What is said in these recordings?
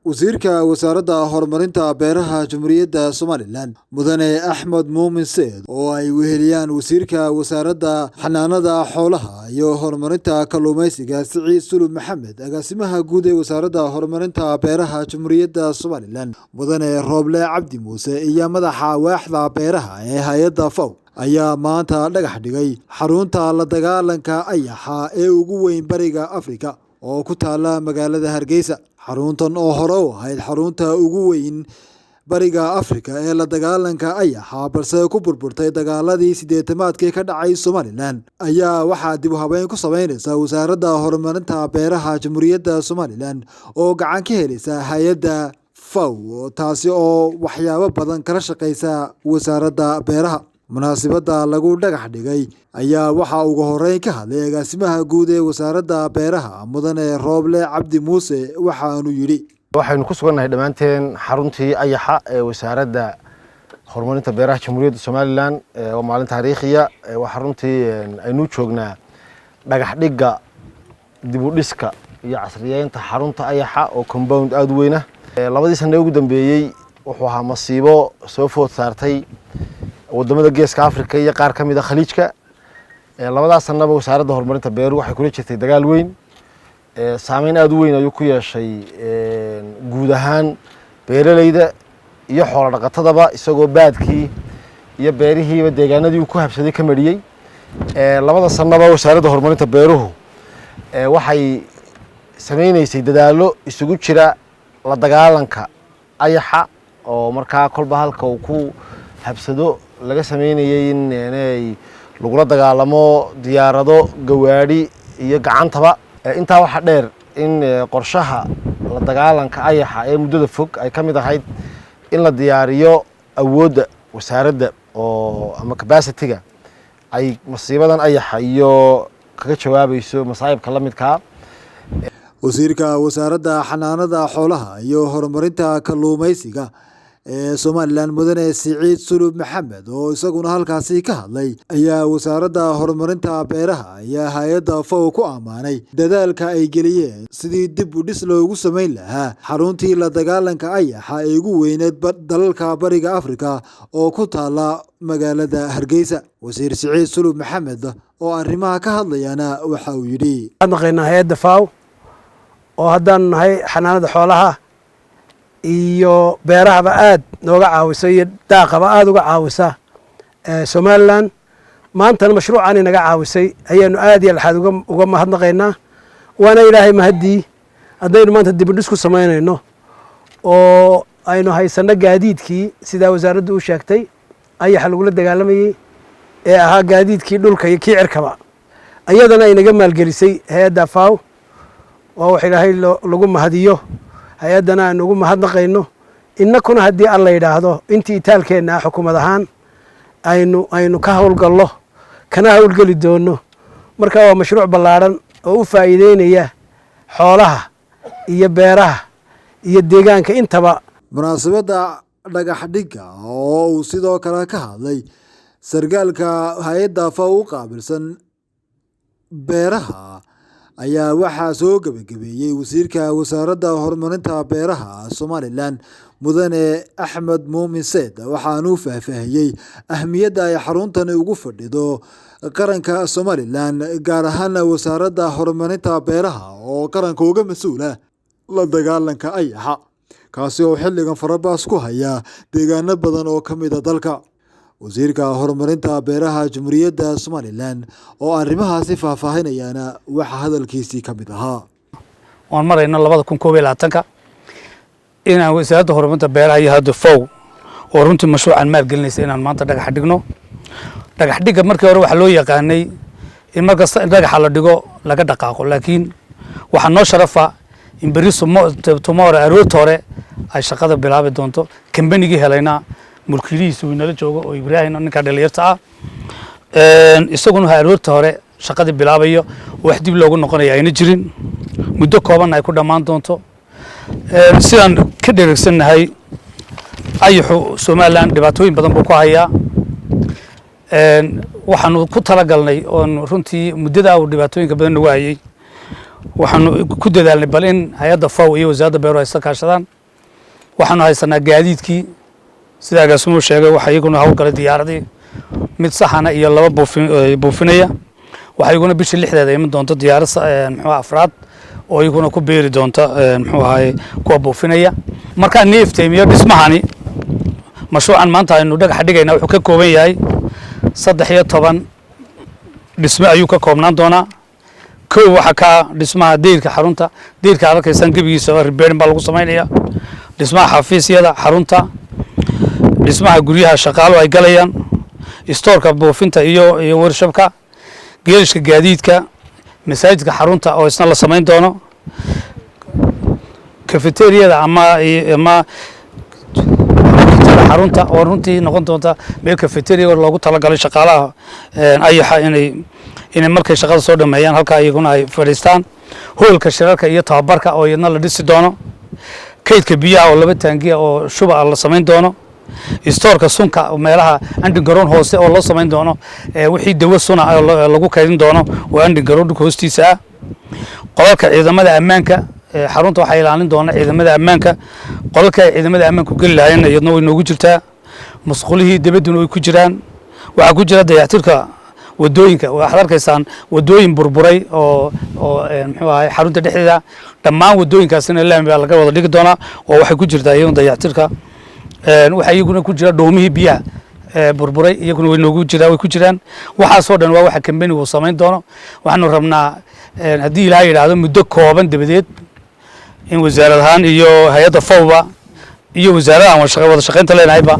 wasiirka wasaaradda horumarinta beeraha Jamhuuriyadda Somaliland mudane Axmed Muumin Seed oo ay weheliyaan wasiirka wasaaradda xanaanada xoolaha iyo horumarinta kalluumaysiga Siciid Sulub Maxamed agaasimaha guud ee wasaaradda horumarinta beeraha Jamhuuriyadda Somaliland mudane Rooble Cabdi Muuse iyo madaxa waaxda beeraha ee hay'adda FAO ayaa maanta dhagax dhigay xarunta la dagaalanka ayaxa ee ugu weyn bariga Afrika oo ku taala magaalada Hargeysa. xaruntan oo hore u ahayd xarunta ugu weyn bariga Afrika ee la dagaalanka ayaxa balse ku burburtay dagaaladii 80-aadkii ka dhacay Somaliland ayaa waxaa dib u habeyn ku sameynaysa wasaaradda horumarinta beeraha Jamhuuriyadda Somaliland oo gacan ka helaysa hay'adda FAO taasi oo waxyaabo badan kala shaqeysa wasaaradda beeraha. munaasabada lagu dhagax dhigay ayaa waxa ugu horeyn ka hadlay agaasimaha guud ee wasaaradda beeraha mudane Rooble Cabdi Muuse waxaanu yiri waxaynu ku sugannahay dhamaanteen xaruntii ayaxa ee wasaaradda horumarinta beeraha Jamhuuriyadda Somaliland oo maalin taariikhiya waa xaruntii aynu joognaa dhagax dhigga dib u dhiska iyo casriyeynta xarunta ayaxa oo compound aad u weyn ah. labadii sano ugu dambeeyay wuxuu ahaa masiibo soo food saartay wadamada geeska Afrika iyo qaar kamid ah khaliijka. labadaas sanaba wasaaradda horumarinta beeruhu waxay kula jirtay dagaal weyn saameyn aad u weyn ayuu ku yeeshay guud ahaan beeralayda iyo xoolo dhaqatadaba isagoo baadkii iyo beerihiiba deegaanadii uu ku habsaday ka mariyay. labada sanaba wasaaradda horumarinta beeruhu waxay sameynaysay dadaalo isugu jira la dagaalanka ayaxa oo markaa kolba halka uu ku habsado laga sameynayay in lagula dagaalamo diyaarado gawaari iyo gacantaba. intaa waxa dheer in qorshaha la dagaalanka ayaxa ee muddada fog ay kamid ahayd in la diyaariyo awoodda wasaaradda oo ama capacity-ga ay masiibadan ayaxa iyo kaga jawaabayso masaa'ibka la midka. wasiirka wasaaradda xanaanada xoolaha iyo horumarinta kalluumaysiga ee Somaliland mudane Siciid Sulub Maxamed oo isaguna halkaasi ka hadlay ayaa wasaaradda horumarinta beeraha iyo hay'adda FAO ku amaanay dadaalka ay geliyeen sidii dib u dhis loogu sameyn lahaa xaruntii la dagaalanka ayaxa ee ugu weyneed dalalka bariga Afrika oo ku taala magaalada Hargeysa. wasiir Siciid Sulub Maxamed oo arrimaha ka hadlayana waxa uu yiri naqayna hay'adda FAO oo haddaan nahay xanaanada xoolaha iyo beerahaba aad nooga caawisa iyo daaqaba aad uga caawisa Somaliland maantana mashruucan inaga caawisay ayaanu aad iyo laxad uga mahadnaqaynaa waana ilaahay mahadii haddaynu maanta dib u dhis ku sameynayno oo aynu haysano gaadiidkii sida wasaaraddu u sheegtay ayaxa lagula dagaalamayay ee ahaa gaadiidkii dhulka iyo kii cirkaba ayadana inaga maalgelisay hay'adda FAO oo wax ilaahay lagu mahadiyo hay'adana aan ugu mahadnaqayno innakuna haddii alla yiraahdo intii taalkeena xukuumad ahaan aynu ka hawlgallo kana hawlgali doono marka waa mashruuc ballaaran oo u faa'iideynaya xoolaha iyo beeraha iyo deegaanka intaba. munaasabada dhagax dhigga oo uu sidoo kale ka hadlay sargaalka hay'adda FAO u qaabilsan beeraha ayaa waxaa soo gabagabeeyay wasiirka wasaaradda horumarinta beeraha Somaliland mudane Axmed Muumin Seed waxaanu faahfaahiyay ahmiyadda ay xaruntan ugu fadhido qaranka Somaliland gaar ahaan wasaaradda horumarinta beeraha oo qaranka uga mas'uula la dagaalanka ayaxa kaasi oo xilligan farabaas ku haya deegaano badan oo kamid ah dalka. wasiirka horumarinta beeraha Jamhuuriyadda Somaliland oo arrimahaasi faahfaahinayana waxa hadalkiisii kamid ahaa waan marayna 2021 inaan wasaaradda horumarinta beeraha iyo hay'adda FAO oo runtii mashruucan maalgelinaysa inaan maanta dhagax dhigno. dhagax dhigga markii hore waxa loo yaqaanay in markasta in dhagaxa la dhigo laga dhaqaaqo laakiin waxa noo sharafa in bari tomorrow aroorta hore ay shaqada bilaabi doonto kambanigii helayna mulkiilihiisu inala joogo oo Ibraahim ninka dhalinyarta ah isaguna aroorta hore shaqada bilaabayo wax dib loogu noqonayo ayna jirin muddo kooban ay ku dhamaan doonto. sidaan ka dhereegsanahay ayaxu Somaliland dhibaatooyin badan buu ku hayaa waxaanu ku talagalnay oo runtii muddada uu dhibaatooyinka badan ugu hayay waxaanu ku dadaalnay bal in hay'adda FAO iyo wasaaradda beeraha ay iska kaashadaan waxaanu haysanaa gaadiidkii sida agaasimuhu sheegay waxa iyaguna howlgalay diyaaradii mid saxana iyo laba buufinaya waxa iyaguna bishii 6deeda iman doonto diyaarad muxuu afraad oo iyaguna ku beeri doonta muxuu ahaay kuwa buufinaya marka neefteemiyo dhismahani mashruucan maanta aynu dhagax dhigayna wuxuu ka kooban yahay 13 dhisme ayuu ka koobnaan doonaa kow waxa ka dhismaha deyrka xarunta deyrka arkaysan gabigiisa repairing baa lagu sameeyaa dhismaha xafiisyada xarunta dhismaha guryaha shaqaalo ay galayaan stoorka buufinta iyo warshabka geelishka gaadiidka masaajidka xarunta oo isna la sameyn doono cafeteriada ama xarunta oo runtii noqon doonta meel cafeteria loogu talagalay shaqaalaha ayaxa inay markay shaqada soo dhameeyaan halka iyaguna ay fadhiistaan hoolka shirarka iyo tababarka oo iyadna la dhisi doono kaydka biyaha oo 2 taangiya oo shuba la sameyn doono stoorka sunka meelaha underground hoose oo loo sameyn doono wixii dawo suna lagu kaydin doono oo underground hoostiisa ah qolalka ciidamada ammaanka xarunta waxay ilaalin doona ciidamada ammaanka qolalka ciidamada ammaanku gali lahayn iyadna way noogu jirtaa masquulihii dibaduna way ku jiraan waxa ku jira dayactirka wadooyinka waxaad arkaysaan wadooyin burburay oo muxuu ahaay xarunta dhexdeeda dhammaan wadooyinkaasina laami baa laga wada dhigi doonaa oo waxay ku jirtaa iyadoo dayactirka waxa iyaguna ku jira dhoomihii biyaha burburay iyaguna way noogu jiraan way ku jiraan waxaasoo dhan waa waxa kambanigu sameyn doono waxaanu rabnaa haddii ilaahay yidhaahdo muddo kooban dabadeed in wasaarad ahaan iyo hay-adda fawba iyo wasaaradahan wada shaqaynta leenahayba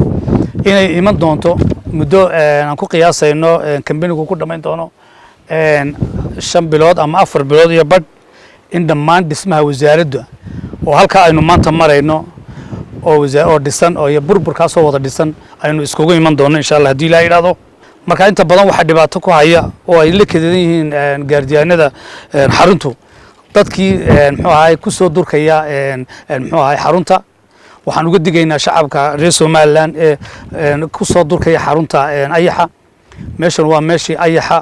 inay iman doonto muddo aan ku qiyaasayno kambanigu ku dhammayn doono 5 bilood ama 4 bilood iyo badh in dhammaan dhismaha wasaaradda oo halkaa aynu maanta marayno oo dhisan oo burburkaasoo wada dhisan aynu iskugu iman doono insha allah haddii ilaahay yidhaahdo marka inta badan waxaa dhibaato ku haya oo ay la kededan yihiin gaardiyaanada xaruntu dadkii muxuu ahaay ku soo durkaya muxuu ahaay xarunta waxaan uga digaynaa shacabka reer Somaliland ku soo durkaya xarunta ayaxa meeshan waa meeshii ayaxa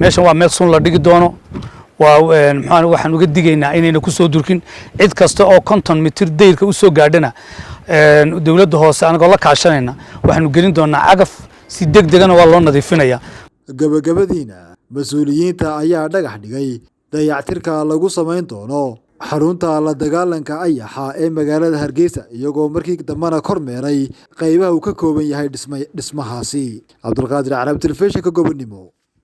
meeshan waa meel sun la dhigi doono waxaan uga digaynaa inayna ku soo durkin cid kasta oo 50 mitir deyrka u soo gaadhana dawladda hoose anagoo la kaashanayna waxaanu gelin doonaa cagaf si degdegana waa loo nadiifinaya gabagabadiina mas'uuliyiinta ayaa dhagax dhigay dayactirka lagu sameyn doono xarunta la dagaalanka ayaxa ee magaalada Hargeysa iyagoo markii dambana kormeeray qaybaha uu ka kooban yahay dhismahaasi Cabdulqaadir Carab Telefishinka Gobonimo.